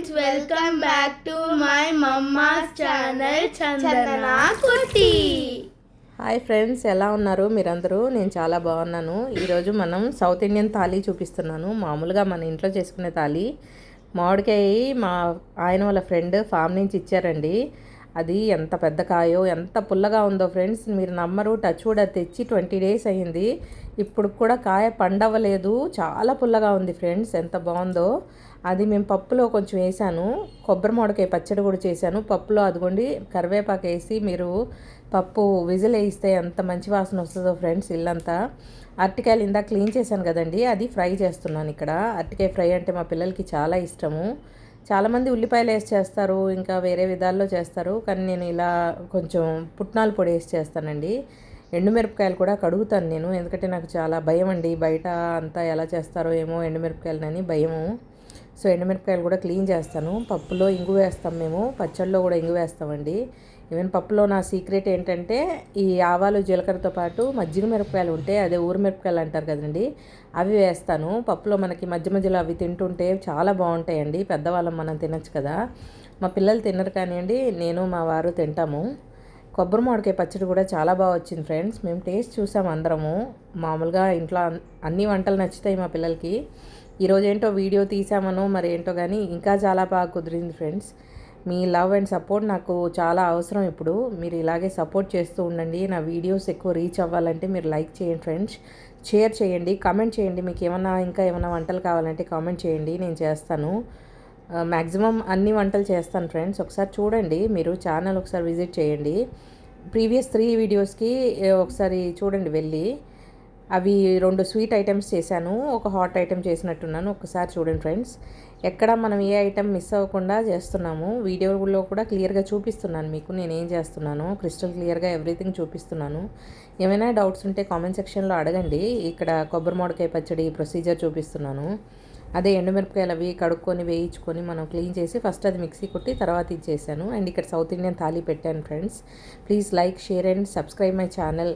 friends, welcome back to my mama's channel Chandana Kutti. Hi friends, ఎలా ఉన్నారు మీరందరూ? నేను చాలా బాగున్నాను. ఈరోజు మనం సౌత్ ఇండియన్ థాలీ చూపిస్తున్నాను. మామూలుగా మన ఇంట్లో చేసుకునే థాలీ. మామిడికాయ మా ఆయన వాళ్ళ ఫ్రెండ్ ఫామ్ నుంచి ఇచ్చారండి. అది ఎంత పెద్ద కాయో, ఎంత పుల్లగా ఉందో ఫ్రెండ్స్, మీరు నమ్మరు. టచ్ కూడా తెచ్చి 20 days అయ్యింది. ఇప్పుడు కూడా కాయ పండవలేదు, చాలా పుల్లగా ఉంది ఫ్రెండ్స్. ఎంత బాగుందో. అది మేము పప్పులో కొంచెం వేసాను. కొబ్బరి మామిడికాయ పచ్చడి కూడా చేశాను పప్పులో. అదిగోండి, కరివేపాకు వేసి మీరు పప్పు విజిల్ వేయిస్తే ఎంత మంచి వాసన వస్తుందో ఫ్రెండ్స్ ఇల్లంతా. అరటికాయలు ఇందాక క్లీన్ చేశాను కదండి, అది ఫ్రై చేస్తున్నాను ఇక్కడ. అరటికాయ ఫ్రై అంటే మా పిల్లలకి చాలా ఇష్టము. చాలామంది ఉల్లిపాయలు వేసి చేస్తారు, ఇంకా వేరే విధాల్లో చేస్తారు, కానీ నేను ఇలా కొంచెం పుట్నాల పొడి వేసి చేస్తానండి. ఎండుమిరపకాయలు కూడా కడుగుతాను నేను, ఎందుకంటే నాకు చాలా భయం అండి, బయట అంతా ఎలా చేస్తారో ఏమో ఎండుమిరపకాయలని భయము. సో ఎండుమిరపకాయలు కూడా క్లీన్ చేస్తాను. పప్పులో ఇంగు వేస్తాం మేము, పచ్చళ్ళలో కూడా ఇంగు వేస్తామండి. ఈవెన్ పప్పులో నా సీక్రెట్ ఏంటంటే, ఈ ఆవాలు జీలకర్రతో పాటు మజ్జిగ మిరపకాయలు ఉంటే, అదే ఊరు మిరపకాయలు అంటారు కదండి, అవి వేస్తాను పప్పులో. మనకి మధ్య మధ్యలో అవి తింటుంటే చాలా బాగుంటాయండి. పెద్దవాళ్ళం మనం తినచ్చు కదా. మా పిల్లలు తినరు కానివ్వండి, నేను మా వారు తింటాము. కొబ్బరి మామిడికాయ పచ్చడి కూడా చాలా బాగా వచ్చింది ఫ్రెండ్స్. మేము టేస్ట్ చూసాము అందరము. మామూలుగా ఇంట్లో అన్ని వంటలు నచ్చుతాయి మా పిల్లలకి. ఈరోజు ఏంటో వీడియో తీసామనో మరి ఏంటో కానీ ఇంకా చాలా బాగా కుదిరింది friends. Me love and support నాకు చాలా అవసరం. ఇప్పుడు మీరు ఇలాగే సపోర్ట్ చేస్తూ ఉండండి. నా వీడియోస్ ఎక్కువ రీచ్ అవ్వాలంటే మీరు లైక్ చేయండి ఫ్రెండ్స్, షేర్ చేయండి, కామెంట్ చేయండి. మీకు ఇంకా ఏమైనా వంటలు కావాలంటే కామెంట్ చేయండి, నేను చేస్తాను. మ్యాక్సిమం అన్ని వంటలు చేస్తాను ఫ్రెండ్స్. ఒకసారి చూడండి, మీరు ఛానల్ ఒకసారి విజిట్ చేయండి. ప్రీవియస్ 3 వీడియోస్కి ఒకసారి చూడండి వెళ్ళి. అవి 2 స్వీట్ ఐటమ్స్ చేశాను, ఒక హాట్ ఐటమ్ చేసినట్టున్నాను. ఒకసారి చూడండి ఫ్రెండ్స్. ఎక్కడ మనం ఏ ఐటమ్ మిస్ అవ్వకుండా చేస్తున్నాము. వీడియోలో కూడా క్లియర్గా చూపిస్తున్నాను మీకు నేనేం చేస్తున్నాను. క్రిస్టల్ క్లియర్గా ఎవ్రీథింగ్ చూపిస్తున్నాను. ఏమైనా డౌట్స్ ఉంటే కామెంట్ సెక్షన్లో అడగండి. ఇక్కడ కొబ్బరి మామిడికాయ పచ్చడి ప్రొసీజర్ చూపిస్తున్నాను. అదే ఎండుమిరపకాయలు అవి కడుక్కొని వేయించుకొని మనం క్లీన్ చేసి ఫస్ట్ అది మిక్సీ కొట్టి తర్వాత ఇచ్చేసాను. అండ్ ఇక్కడ సౌత్ ఇండియన్ థాలీ పెట్టాను friends. Please like, share and subscribe my channel.